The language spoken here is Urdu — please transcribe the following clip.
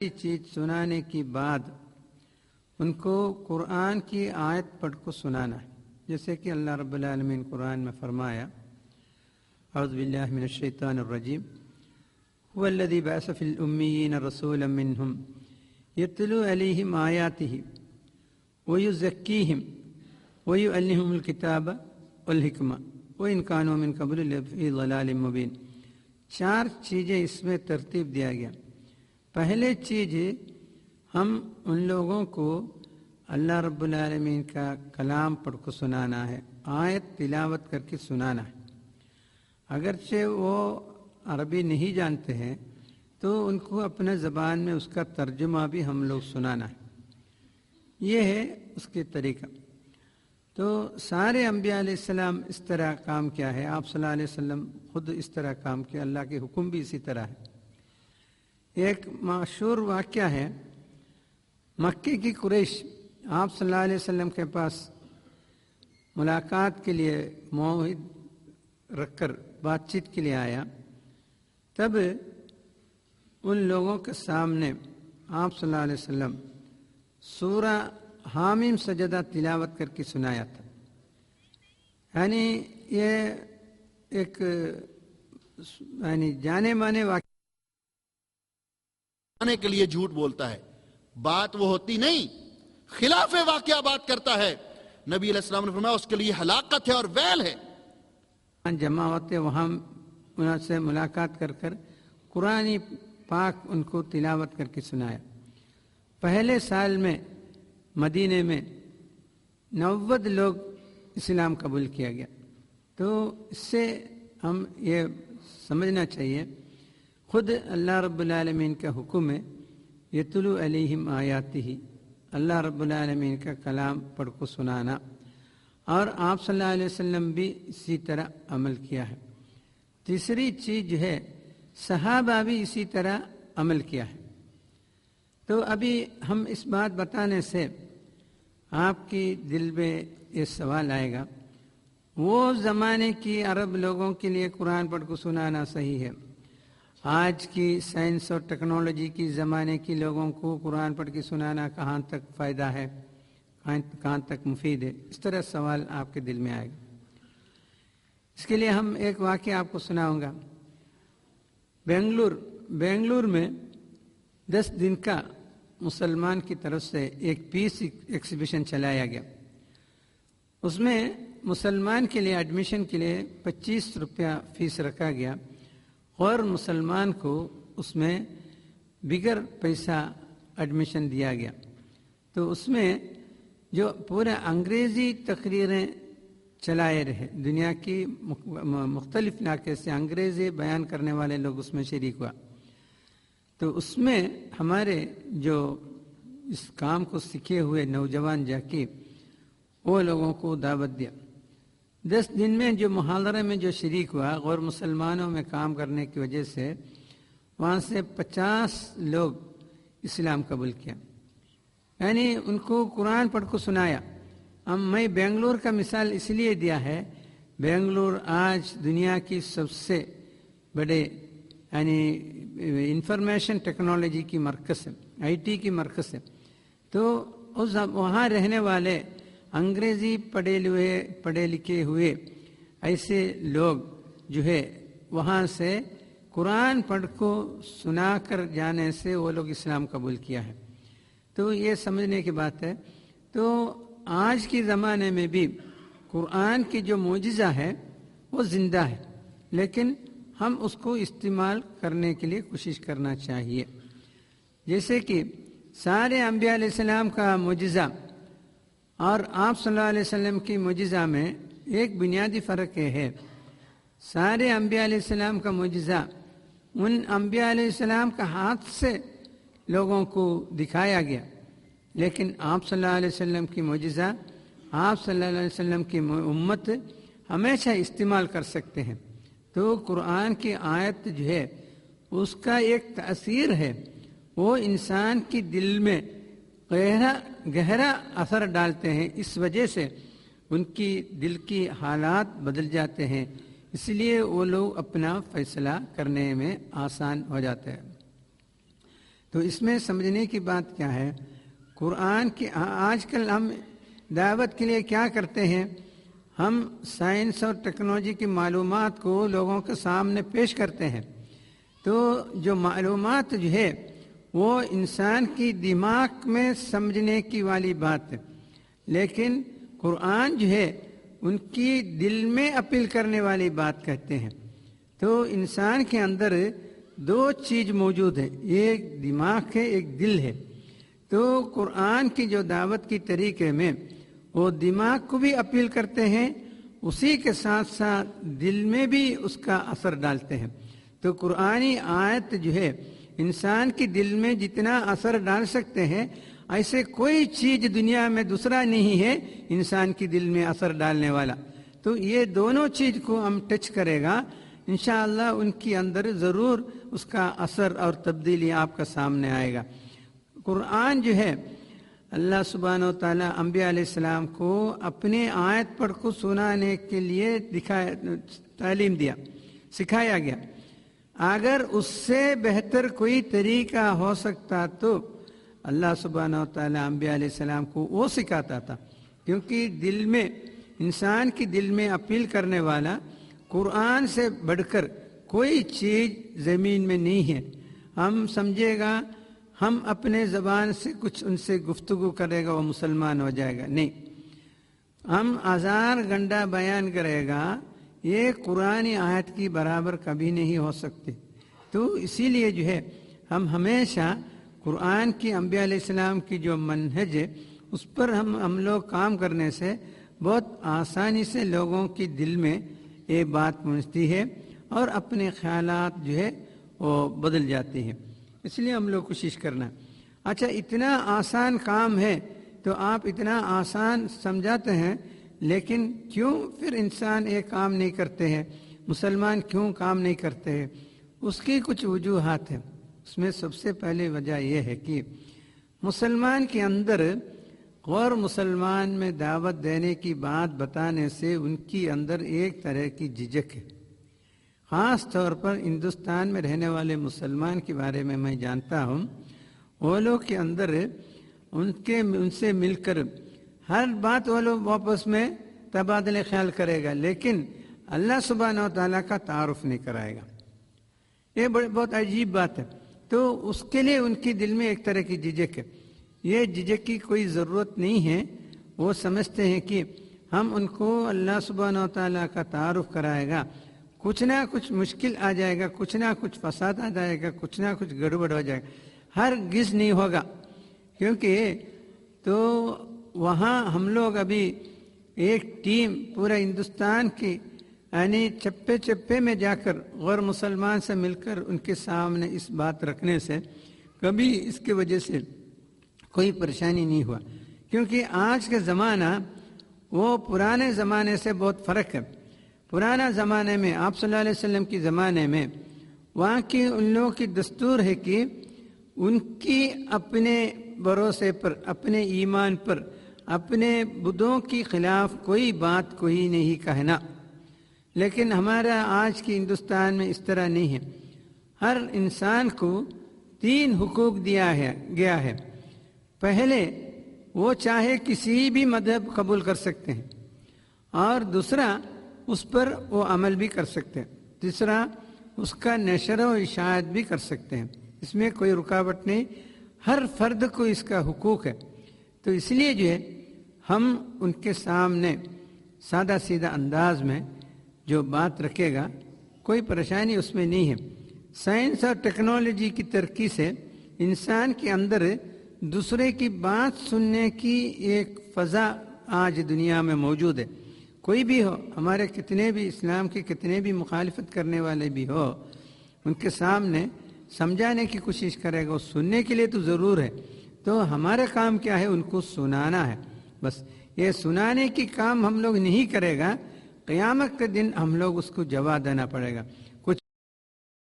چیز سنانے کے بعد ان کو قرآن کی آیت پڑھ کو سنانا ہے، جیسے کہ اللہ رب العالمین قرآن میں فرمایا اعوذ باللہ من الشیطان الرجیم هو الذی بعث فی الامیین رسولا منہم یتلو علیہم آیاتہ ویزکیہم ویعلمہم الکتاب والحکمہ وإن كانوا من قبل لفی ضلال مبین۔ 4 چیزیں اس میں ترتیب دیا گیا۔ پہلے چیز ہم ان لوگوں کو اللہ رب العالمین کا کلام پڑھ کو سنانا ہے، آیت تلاوت کر کے سنانا ہے۔ اگرچہ وہ عربی نہیں جانتے ہیں تو ان کو اپنے زبان میں اس کا ترجمہ بھی ہم لوگ سنانا ہے، یہ ہے اس کے طریقہ۔ تو سارے انبیاء علیہ السلام اس طرح کام کیا ہے، آپ صلی اللہ علیہ وسلم خود اس طرح کام کیا، اللہ کے حکم بھی اسی طرح ہے۔ ایک مشہور واقعہ ہے، مکے کی قریش آپ صلی اللہ علیہ وسلم کے پاس ملاقات کے لیے موعد رکھ کر بات چیت کے لیے آیا، تب ان لوگوں کے سامنے آپ صلی اللہ علیہ وسلم سورہ حامیم سجدہ تلاوت کر کے سنایا تھا۔ یعنی یہ ایک جانے مانے واقعہ کے لیے جھوٹ بولتا ہے، بات وہ ہوتی نہیں، خلاف واقعہ بات کرتا ہے۔ نبی علیہ السلام نے فرمایا اس کے لیے ہلاکت ہے اور ویل ہے۔ جمع ہوتے وہاں ان سے ملاقات کر کر قرآن پاک ان کو تلاوت کر کے سنایا۔ پہلے سال میں مدینے میں 90 لوگ اسلام قبول کیا گیا۔ تو اس سے ہم یہ سمجھنا چاہیے، خود اللہ رب العالمین کا حکم ہے یتلو علیہم آیاتہ، اللہ رب العالمین کا کلام پڑھ کو سنانا، اور آپ صلی اللہ علیہ وسلم بھی اسی طرح عمل کیا ہے۔ تیسری چیز جو ہے، صحابہ بھی اسی طرح عمل کیا ہے۔ تو ابھی ہم اس بات بتانے سے آپ کی دل میں یہ سوال آئے گا، وہ زمانے کی عرب لوگوں کے لیے قرآن پڑھ کو سنانا صحیح ہے، آج کی سائنس اور ٹیکنالوجی کی زمانے کی لوگوں کو قرآن پڑھ کے سنانا کہاں تک فائدہ ہے، کہاں تک مفید ہے؟ اس طرح سوال آپ کے دل میں آئے گا۔ اس کے لیے ہم ایک واقعہ آپ کو سناؤں گا۔ بنگلور میں 10 دن کا مسلمان کی طرف سے ایک پیس ایکزیبیشن چلایا گیا۔ اس میں مسلمان کے لیے ایڈمیشن کے لیے 25 روپیہ فیس رکھا گیا، اور مسلمان کو اس میں بغیر پیسہ ایڈمیشن دیا گیا۔ تو اس میں جو پورا انگریزی تقریریں چلائے رہے، دنیا کی مختلف علاقے سے انگریزی بیان کرنے والے لوگ اس میں شریک ہوا۔ تو اس میں ہمارے جو اس کام کو سیکھے ہوئے نوجوان جاکی وہ لوگوں کو دعوت دیا۔ 10 دن میں جو محاضرے میں جو شریک ہوا، غیر مسلمانوں میں کام کرنے کی وجہ سے وہاں سے 50 لوگ اسلام قبول کیا، یعنی ان کو قرآن پڑھ کو سنایا۔ میں بنگلور کا مثال اس لیے دیا ہے، بنگلور آج دنیا کی سب سے بڑے انفارمیشن ٹیکنالوجی کی مرکز ہے، IT کی مرکز ہے۔ تو وہاں رہنے والے انگریزی پڑھے لکھے ہوئے ایسے لوگ جو ہے وہاں سے قرآن پڑھ کو سنا کر جانے سے وہ لوگ اسلام قبول کیا ہے۔ تو یہ سمجھنے کی بات ہے۔ تو آج کے زمانے میں بھی قرآن کی جو معجزہ ہے وہ زندہ ہے، لیکن ہم اس کو استعمال کرنے کے لیے کوشش کرنا چاہیے۔ جیسے کہ سارے انبیاء علیہ السلام کا معجزہ اور آپ صلی اللہ علیہ وسلم کی معجزہ میں ایک بنیادی فرق یہ ہے، سارے انبیاء علیہ السلام کا معجزہ ان انبیاء علیہ السلام کا ہاتھ سے لوگوں کو دکھایا گیا، لیکن آپ صلی اللہ علیہ وسلم کی معجزہ آپ صلی اللہ علیہ وسلم کی امت ہمیشہ استعمال کر سکتے ہیں۔ تو قرآن کی آیت جو ہے اس کا ایک تأثیر ہے، وہ انسان کی دل میں گہرا اثر ڈالتے ہیں، اس وجہ سے ان کی دل کی حالات بدل جاتے ہیں، اس لیے وہ لوگ اپنا فیصلہ کرنے میں آسان ہو جاتے ہیں۔ تو اس میں سمجھنے کی بات کیا ہے، قرآن کی آج کل ہم دعوت کے لیے کیا کرتے ہیں، ہم سائنس اور ٹیکنالوجی کی معلومات کو لوگوں کے سامنے پیش کرتے ہیں، تو جو معلومات جو ہے وہ انسان کی دماغ میں سمجھنے کی والی بات ہے، لیکن قرآن جو ہے ان کی دل میں اپیل کرنے والی بات کہتے ہیں۔ تو انسان کے اندر دو چیز موجود ہے، ایک دماغ ہے، ایک دل ہے۔ تو قرآن کی جو دعوت کی طریقے میں وہ دماغ کو بھی اپیل کرتے ہیں، اسی کے ساتھ ساتھ دل میں بھی اس کا اثر ڈالتے ہیں۔ تو قرآنی آیت جو ہے انسان کی دل میں جتنا اثر ڈال سکتے ہیں، ایسے کوئی چیز دنیا میں دوسرا نہیں ہے انسان کی دل میں اثر ڈالنے والا۔ تو یہ دونوں چیز کو ہم ٹچ کرے گا انشاءاللہ، ان کی اندر ضرور اس کا اثر اور تبدیلی آپ کا سامنے آئے گا۔ قرآن جو ہے اللہ سبحانہ و تعالیٰ انبیاء علیہ السلام کو اپنے آیت پڑھ کو سنانے کے لیے تعلیم دیا، سکھایا گیا۔ اگر اس سے بہتر کوئی طریقہ ہو سکتا تو اللہ سبحانہ و تعالیٰ انبیاء علیہ السلام کو وہ سکھاتا تھا، کیونکہ دل میں انسان کی دل میں اپیل کرنے والا قرآن سے بڑھ کر کوئی چیز زمین میں نہیں ہے۔ ہم سمجھے گا ہم اپنے زبان سے کچھ ان سے گفتگو کرے گا وہ مسلمان ہو جائے گا، نہیں، ہم ہزار گنڈا بیان کرے گا یہ قرآن آیت کی برابر کبھی نہیں ہو سکتی۔ تو اسی لیے جو ہے ہم ہمیشہ قرآن کی انبیاء علیہ السلام کی جو منہج ہے اس پر ہم لوگ کام کرنے سے بہت آسانی سے لوگوں کی دل میں یہ بات پہنچتی ہے اور اپنے خیالات جو ہے وہ بدل جاتی ہیں۔ اس لیے ہم لوگ کوشش کرنا۔ اچھا، اتنا آسان کام ہے تو آپ اتنا آسان سمجھاتے ہیں، لیکن کیوں پھر انسان یہ کام نہیں کرتے ہیں، مسلمان کیوں کام نہیں کرتے ہیں؟ اس کی کچھ وجوہات ہیں۔ اس میں سب سے پہلی وجہ یہ ہے کہ مسلمان کے اندر غیر مسلمان میں دعوت دینے کی بات بتانے سے ان کی اندر ایک طرح کی جھجک ہے۔ خاص طور پر ہندوستان میں رہنے والے مسلمان کے بارے میں میں جانتا ہوں، وہ لوگ کے اندر ان سے مل کر ہر بات وہ لوگ واپس میں تبادلہ خیال کرے گا، لیکن اللہ سبحانہ و تعالیٰ کا تعارف نہیں کرائے گا۔ یہ بہت عجیب بات ہے۔ تو اس کے لیے ان کی دل میں ایک طرح کی جھجک ہے۔ یہ جھجک کی کوئی ضرورت نہیں ہے، وہ سمجھتے ہیں کہ ہم ان کو اللہ سبحانہ و تعالیٰ کا تعارف کرائے گا، کچھ نہ کچھ مشکل آ جائے گا، کچھ نہ کچھ فساد آ جائے گا، کچھ نہ کچھ گڑبڑ ہو جائے گا، ہرگز نہیں ہوگا۔ کیونکہ تو وہاں ہم لوگ ابھی ایک ٹیم پورا ہندوستان کی یعنی چپے چپے میں جا کر غیر مسلمان سے مل کر ان کے سامنے اس بات رکھنے سے کبھی اس کی وجہ سے کوئی پریشانی نہیں ہوا، کیونکہ آج کا زمانہ وہ پرانے زمانے سے بہت فرق ہے۔ پرانا زمانے میں آپ صلی اللہ علیہ وسلم کی زمانے میں وہاں کی ان لوگوں کی دستور ہے کہ ان کی اپنے بھروسے پر، اپنے ایمان پر، اپنے بدوں کے خلاف کوئی بات کوئی نہیں کہنا۔ لیکن ہمارا آج کی ہندوستان میں اس طرح نہیں ہے۔ ہر انسان کو 3 حقوق دیا گیا ہے۔ پہلے وہ چاہے کسی بھی مذہب قبول کر سکتے ہیں، اور دوسرا اس پر وہ عمل بھی کر سکتے ہیں، تیسرا اس کا نشر و اشاعت بھی کر سکتے ہیں، اس میں کوئی رکاوٹ نہیں، ہر فرد کو اس کا حقوق ہے۔ تو اس لیے جو ہے ہم ان کے سامنے سادہ سیدھا انداز میں جو بات رکھے گا کوئی پریشانی اس میں نہیں ہے۔ سائنس اور ٹیکنالوجی کی ترقی سے انسان کے اندر دوسرے کی بات سننے کی ایک فضا آج دنیا میں موجود ہے۔ کوئی بھی ہو، ہمارے کتنے بھی اسلام کے کتنے بھی مخالفت کرنے والے بھی ہو، ان کے سامنے سمجھانے کی کوشش کرے گا، سننے کے لیے تو ضرور ہے۔ تو ہمارا کام کیا ہے؟ ان کو سنانا ہے، بس۔ یہ سنانے کی کام ہم لوگ نہیں کرے گا، قیامت کے دن ہم لوگ اس کو جواب دینا پڑے گا۔